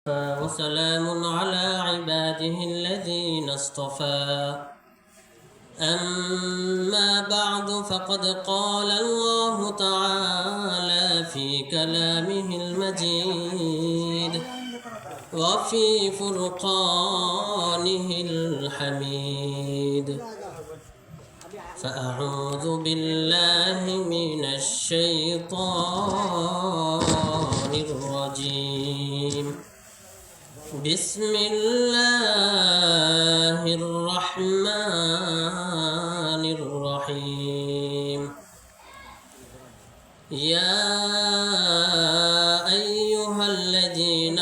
وسلام على عباده الذين اصطفى أما بعد فقد قال الله تعالى في كلامه المجيد وفي فرقانه الحميد فأعوذ بالله من الشيطان الرجيم بسم الله الرحمن الرحيم يا أيها الذين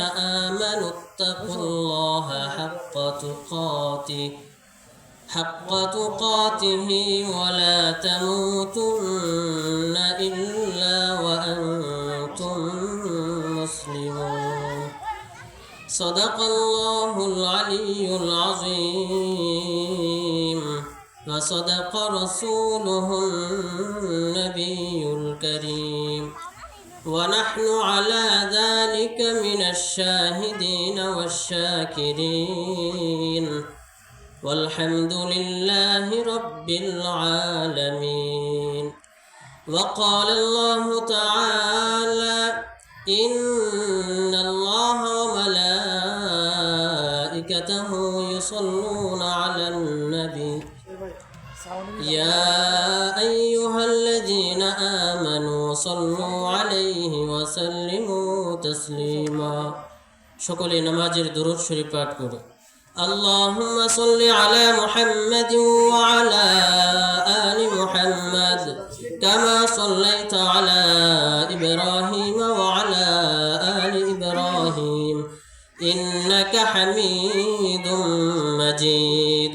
آمنوا اتقوا الله حق تقاته ولا تموتن إلا وأنتم مسلمون صدق الله العلي العظيم وصدق رسوله النبي الكريم ونحن على ذلك من الشاهدين والشاكرين والحمد لله رب العالمين وقال الله تعالى إن الله وملائكته يصلون على النبي يا أيها الذين آمنوا صلوا عليه وسلموا تسليما সকলে নামাজের দরুদ শরীফ পাঠ করো اللهم صل على محمد وعلى آل محمد كما صليت على إبراهيم وعلى آل إبراهيم إنك حميد مجيد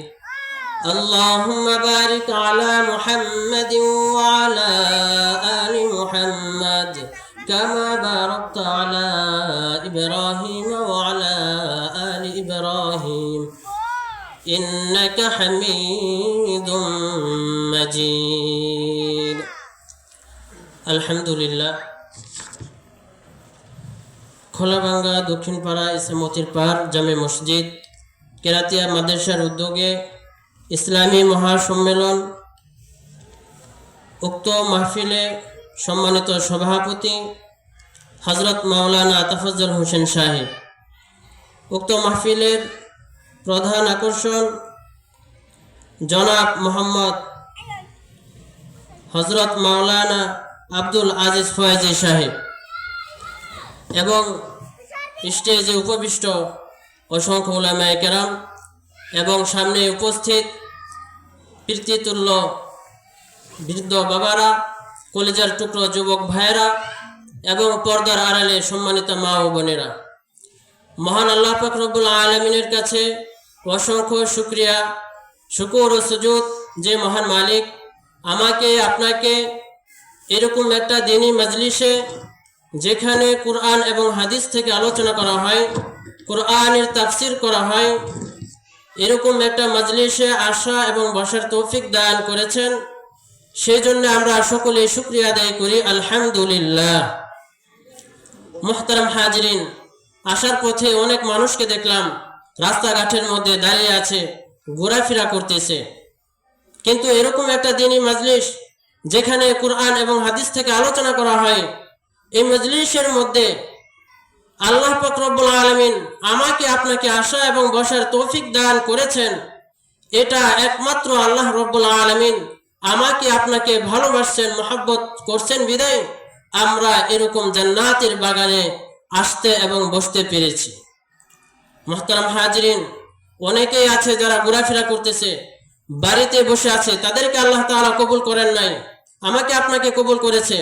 اللهم بارك على محمد وعلى آل محمد كما باركت على إبراهيم وعلى آل إبراهيم إنك حميد مجيد الحمد لله খোলাভাঙ্গা দক্ষিণপাড়া ইসলামতির পাড় জামে মসজিদ কেরাতিয়া মাদ্রাসার উদ্যোগে ইসলামী মহাসম্মেলন উক্ত মাহফিলে সম্মানিত সভাপতি হযরত মাওলানা তাফাজ্জল হোসেন সাহেব, উক্ত মাহফিলের প্রধান আকর্ষণ জনাব মোহাম্মদ হযরত মাওলানা আব্দুল আজিজ ফয়েজি সাহেব এবং স্টেজে উপবিষ্ট অসংখ্য উলামায়ে কেরাম এবং সামনে উপস্থিত পিতৃতুল্য বৃদ্ধ বাবারা, কলেজার টুকরো যুবক ভাইয়েরা এবং পর্দার আড়ালে সম্মানিত মা ও বোনেরা, মহান আল্লাহ পাক রব্বুল আলামিনের কাছে অসংখ্য শুকর ও সুজুদ যে মহান মালিক আমাকে আপনাকে এরকম একটা দ্বীনি মজলিসে, যেখানে কুরআন এবং হাদিস থেকে আলোচনা করা হয়, কুরআনের তাফসীর করা হয়, এরকম একটা মজলিসে আসা এবং বসার তৌফিক দান করেছেন। সেই জন্য আমরা সকলে শুকরিয়া আদায় করি আলহামদুলিল্লাহ। মুহতারাম হাজিরিন, আসার পথে অনেক মানুষকে দেখলাম রাস্তাঘাটের মধ্যে দাঁড়িয়ে আছে, ঘোরাফেরা করতেছে, কিন্তু এরকম একটা দ্বীনি মজলিস যেখানে কুরআন এবং হাদিস থেকে আলোচনা করা হয়, এই মজলিসের মধ্যে আল্লাহ পাক রব্বুল আলামিন আমাকে আপনাকে আসা এবং বসার তৌফিক দান করেছেন। এটা একমাত্র আল্লাহ রব্বুল আলামিন আমাকে আপনাকে ভালোবাসছেন, মহব্বত করছেন বিদায় আমরা এরকম জান্নাতের বাগানে আসতে এবং বসতে পেরেছি। মুহতারাম হাজিরিন, অনেকেই আছে যারা ঘোরাফেরা করতেছে, বাড়িতে বসে আছে, তাদেরকে আল্লাহ তাআলা কবুল করেন নাই, আমাকে আপনাকে কবুল করেছে।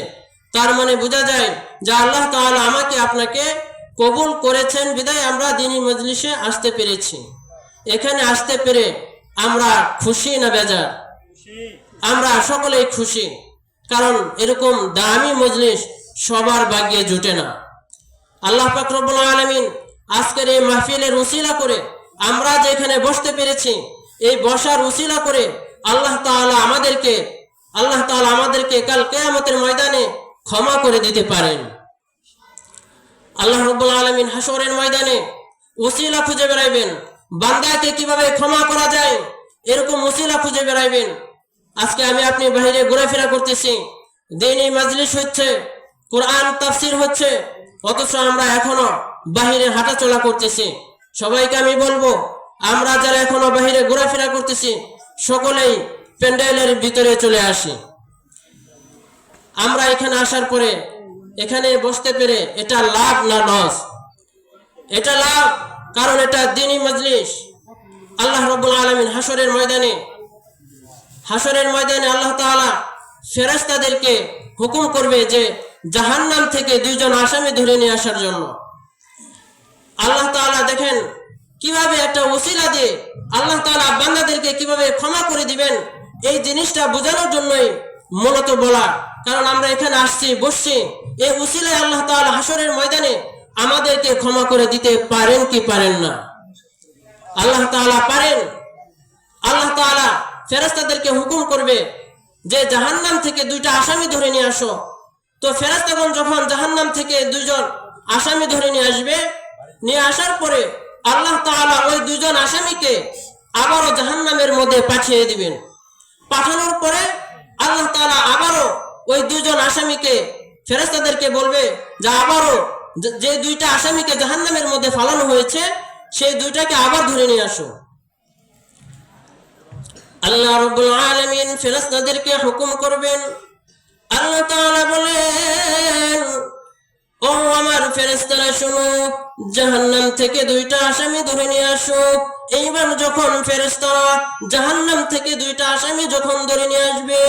তার মানে বোঝা যায় যে আল্লাহ তাআলা আমাকে আপনাকে কবুল করেছেন বিদায় আমরা দ্বীনি মজলিসে আসতে পেরেছি। এখানে আসতে পেরে আমরা খুশি না বেজার? আমরা সকলেই খুশি, কারণ এরকম দামি মজলিস সবার ভাগ্যে জুটে না। আল্লাহ পাক রব্বুল আলামিন আজকের এই মাহফিলের উসিলা করে আমরা যে এখানে বসতে পেরেছি, এই বসার উসিলা করে আল্লাহ তাআলা আমাদেরকে কাল কিয়ামতের ময়দানে ক্ষমা করে দিতে পারেন। আল্লাহ রাব্বুল আলামিন হাসরের ময়দানে ওসিলা খুঁজে বেড়াইবেন, বান্দাকে কিভাবে ক্ষমা করা যায় এরকম ওসিলা খুঁজে বেড়াইবেন। আজকে আমি আপনি বাইরে ঘোরাফেরা করতেছি, দ্বীনি মাজলিস হচ্ছে, কোরআন তাফসীর হচ্ছে, অথচ আমরা এখনো বাহিরে হাঁটাচলা করতেছি। সবাইকে আমি বলবো, আমরা যারা এখনো বাহিরে ঘোরাফেরা করতেছি সকলেই প্যান্ডেলের ভিতরে চলে আসি। আমরা এখানে আসার পরে এখানে বসতে পেরে এটা লাভ না লস? এটা লাভ, কারণ এটা দ্বীনি মাজলিস। আল্লাহ রাব্বুল আলামিন হাসরের ময়দানে আল্লাহ তাআলা ফেরেশতাদেরকে হুকুম করবে যে জাহান্নাম থেকে দুইজন আসামি ধরে নিয়ে আসার জন্য। আল্লাহ তাআলা দেখেন কিভাবে একটা ওসিলা দিয়ে আল্লাহ তাআলা বান্দাদেরকে কিভাবে ক্ষমা করে দিবেন, এই জিনিসটা বোঝানোর জন্যই মূলত বলা। কারণ আমরা এখানে আসছি, বসছি, এই ওসিলায় আল্লাহ তাআলা হাসরের ময়দানে আমাদেরকে ক্ষমা করে দিতে পারেন কি পারেন না? আল্লাহ তাআলা পারেন। আল্লাহ তাআলা ফেরেশতাদেরকে হুকুম করবে যে জাহান্নাম থেকে দুইটা আসামি ধরে নিয়ে আসো। তো ফেরেশতাগণ যখন জাহান্নাম থেকে দুইজন আসামি ধরে নিয়ে আসবে, নিয়ে আসার পরে আল্লাহ তাআলা ওই দুইজন আসামিকে আবারও জাহান্নামের মধ্যে পাঠিয়ে দিবেন। পাঠানোর পরে আল্লাহ তাআলা আবারও ওই দুইজন আসামিকে ফেরেশতাদেরকে বলবে যে আবারও যে দুইটা আসামিকে জাহান্নামের মধ্যে ফালানো হয়েছে সেই দুইটাকে আবার ধরে নিয়ে আসো। আল্লাহ রাব্বুল আলামিন ফেরেশতাদেরকে হুকুম করবেন। আল্লাহ তাআলা বলেন, ও আমার ফেরেশতারা শোনো, জাহান্নাম থেকে দুইটা আসামি ধরে নিয়ে আসো। এইবার যখন ফেরেশতারা জাহান্নাম থেকে দুইটা আসামি যখন ধরে নিয়ে আসবে,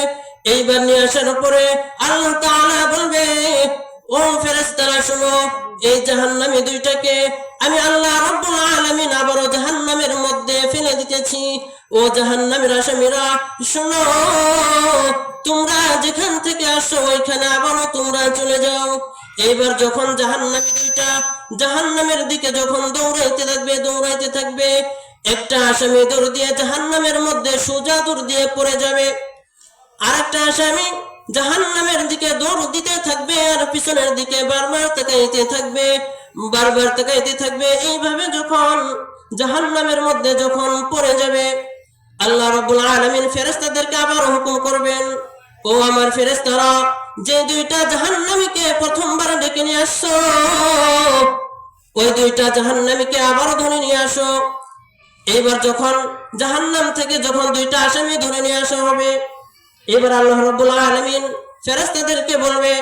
এইবার নিয়ে আসার পরে আল্লাহ তাআলা বলবে, ও ফেরেশতারা শোনো, এই জাহান্নামী দুইটাকে আমি আল্লাহ রাব্বুল আলামিন আবারও জাহান্নামের মধ্যে ফেলে দিতেছি। ও জাহান্নামের আসামিরা শোনো, তোমরা যেখান থেকে আসো ওইখানে আবারও তোমরা চলে যাও। এইবার যখন জাহান্নামী দুইটা জাহান্নামের দিকে যখন দৌড়াইতে থাকবে, একটা আসামি দৌড় দিয়ে জাহান্নামের মধ্যে সোজা দৌড় দিয়ে পড়ে যাবে, আরেকটা আসামি জাহান্নামের দিকে দৌড় দিতে থাকবে আর পিছনের দিকে বারবার তাকাইতে থাকবে। এইভাবে যখন জাহান্নামের মধ্যে যখন পড়ে যাবে, আল্লাহ রাব্বুল আলামিন ফেরেশতাদেরকে আবার হুকুম করবেন, ও আমার ফেরেশতারা, যে দুইটা জাহান্নামীকে প্রথমবার ডেকে নিয়ে আসছো, ওই দুইটা জাহান্নামীকে আবার ধরে নিয়ে আসো। এইবার যখন জাহান্নাম থেকে যখন দুইটা আসামি ধরে নিয়ে আসা হবে, এবার আল্লাহ রাব্বুল আলামিন ফেরেশতাদেরকে বলবে,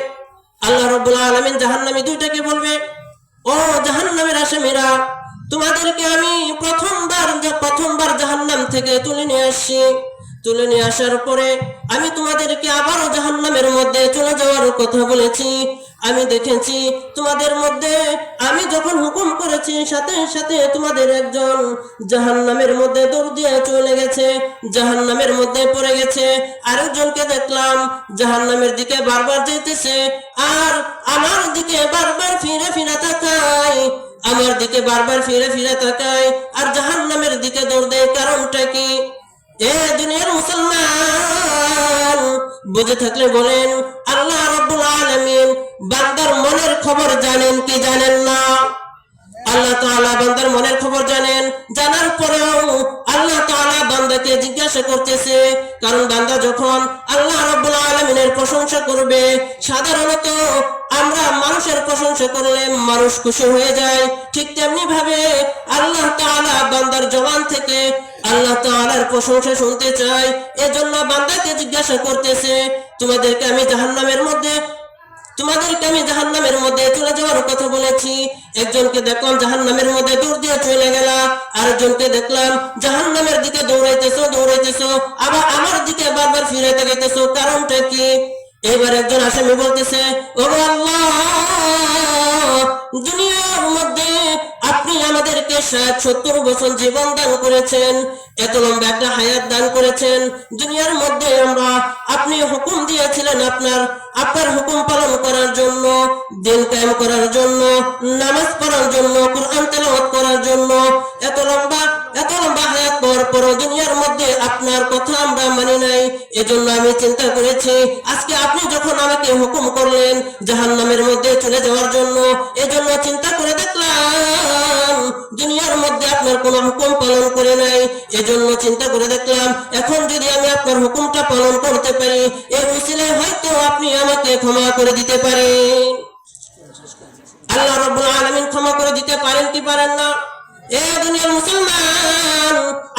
আল্লাহ রাব্বুল আলামিন জাহান্নামী দুইটাকে বলবে, ও জাহান্নামের আসামিরা, তোমাদেরকে আমি প্রথমবার জাহান্নাম থেকে তুলে নিয়ে আসছি। তুলে নিয়ে আসার পরে আমি তোমাদেরকে আবারও জাহান্নামের মধ্যে চলে যাওয়ার কথা বলেছি। আমি দেখেছি তোমাদের মধ্যে আমি যখন হুকুম করেছি সাথে সাথে তোমাদের একজন জাহান্নামের মধ্যে দৌড় দিয়ে চলে গেছে, জাহান্নামের মধ্যে পড়ে গেছে। আরেকজনকে দেখলাম জাহান্নামের দিকে বারবার যেতেছে আর আমার দিকে বারবার ফিরে তাকায় আর জাহান্নামের দিকে দৌড় দেয়। কারণটা কি? এ দুনিয়ার মুসলমান, বুঝে থাকলে বলেন, আল্লাহ রাব্বুল আলামিন বান্দার মনের খবর জানেন কি জানেন না? আল্লাহ তাআলা বান্দার মনের খবর জানেন। জানার পরেও আল্লাহ তাআলা বান্দাকে জিজ্ঞাসা করতেছে, কারণ বান্দা যখন আল্লাহ রাব্বুল আলামিনের প্রশংসা করবে, সাধারণত আমরা মানুষের প্রশংসা করলে মানুষ খুশি হয়ে যায়, ঠিক তেমনি ভাবে আল্লাহ তাআলা বান্দার জবান থেকে আল্লাহ তাআলার প্রশংসা শুনতে চায়। এজন্য বান্দাকে জিজ্ঞাসা করতেছে, তোমাদেরকে আমি জাহান্নামের মধ্যে চলে যাওয়ার কথা বলেছি। একজনকে দেখলাম জাহান্নামের মধ্যে দৌড় দিয়ে চলে গেল, আরেকজনকে দেখলাম জাহান্নামের দিকে দৌড়াইতেছো আবার আমার দিকে বারবার ফিরে তাকাইতেছো। কারণটা কি? এবার একজন আসামি বলতেছে, ও আল্লাহ, দুনিয়ার মধ্যে আপনি আমাদেরকে 60-70 বছর জীবন দান করেছেন, এত লম্বা একটা হায়াত দান করেছেন। দুনিয়ার মধ্যে আপনি হুকুম দিয়েছিলেন আপনার হুকুম পালন করার জন্য, দিন কায়েম করার জন্য, নামাজ পড়ার জন্য, কুরআন তেলাওয়াত করার জন্য। এত লম্বা হায়াত পাওয়ার তারপরও দুনিয়ার মধ্যে আপনার কথা আমরা মানি নাই। এজন্য আমি চিন্তা করেছি আজকে আপনি যখন আমাকে হুকুম করলেন জাহান্নামের মধ্যে চলে যাওয়ার জন্য, এজন্য চিন্তা করে দেখলাম দুনিয়ার মধ্যে আপনার কোনো হুকুম পালন করে নাই। এজন্য চিন্তা করে দেখলাম এখন যদি আমি আপনার হুকুমটা পালন করতে পারি, এর উসিলায় হয়তো আপনি আমাকে ক্ষমা করে দিতে পারেন। আল্লাহ রাব্বুল আলামিন ক্ষমা করে দিতে পারেন কি পারেন না? এ দুনিয়ার মুসলমান,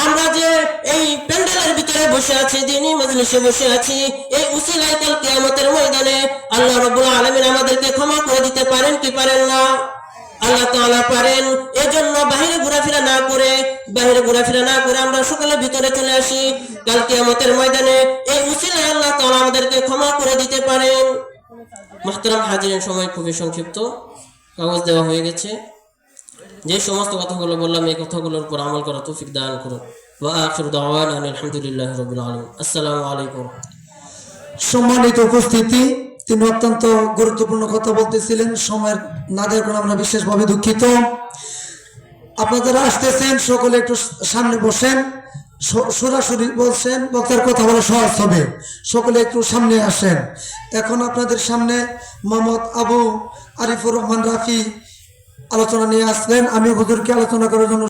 আমরা যে এই প্যান্ডেলের ভিতরে বসে আছি, দ্বীনি মজলিসে বসে আছি, এই উসিলায় কাল কিয়ামতের ময়দানে আল্লাহ রাব্বুল আলামিন আমাদেরকে ক্ষমা করে দিতে পারেন কি পারেন না? আল্লাহ তাআলা পারেন। এজন্য বাহিরে ঘোরাফেরা না করে আমরা সকলে ভিতরে চলে আসি। কাল কিয়ামতের ময়দানে এই উসিলায় আল্লাহ তাআলা আমাদেরকে ক্ষমা করে দিতে পারেন। মুহতারাম হাজিরিন, সময় খুবই সংক্ষিপ্ত, কাগজ দেওয়া হয়ে গেছে। যে সমস্ত কথাগুলো বললাম এই কথাগুলোর উপর আমল করার তৌফিক দান করুন। ওয়া আখিরু দাওয়ানা আলহামদুলিল্লাহি রাব্বিল আলামিন। আসসালামু আলাইকুম। সম্মানিত উপস্থিতি, তিনি অত্যন্ত গুরুত্বপূর্ণ কথা বলতেছিলেন, সময়ের না দেওয়ার কারণে আমরা বিশেষভাবে দুঃখিত। আপনারা আসতেছেন সকলে একটু সামনে বসেন, সরাসরি বলছেন, বক্তার কথা বলা সহজ হবে, সকলে একটু সামনে আসেন। এখন আপনাদের সামনে মোহাম্মদ আবু আরিফুর রহমান রাফি আলোচনা নিয়ে আসলেন। আমি হুজুরকে আলোচনা করার জন্য